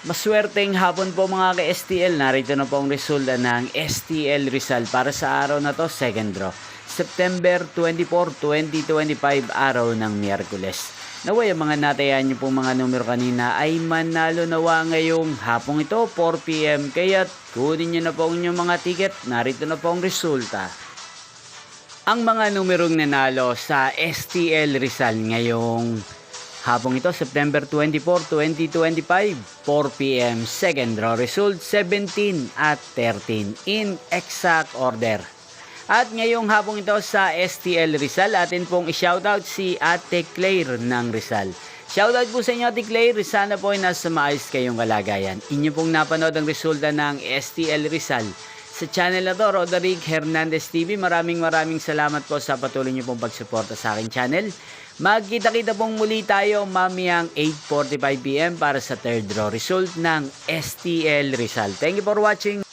Maswerteng hapon po mga ka-STL. Narito na po ang resulta ng STL Rizal para sa araw na to, second draw. September 24, 2025, araw ng Miyerkules. Naway ang mga natayan niyo pong mga numero kanina ay manalo nawa ngayong hapong ito, 4 PM. Kaya't kunin niyo na po ang inyong mga ticket. Narito na po ang resulta. Ang mga numerong nanalo sa STL Rizal ngayong hapong ito, September 24, 2025, 4 PM, second draw result, 17 at 13 in exact order. At ngayong hapong ito sa STL Rizal, atin pong i-shoutout si Ate Claire ng Rizal. Shoutout po sa inyo Ate Claire, sana po ay nasa maayos kayong kalagayan. Inyo pong napanood ang resulta ng STL Rizal sa channel na to, Roderick Hernandez TV. Maraming salamat po sa patuloy niyo pong pagsuporta sa aking channel. Magkita-kita pong muli tayo mamayang 8:45 PM para sa third draw result ng STL Rizal. Thank you for watching.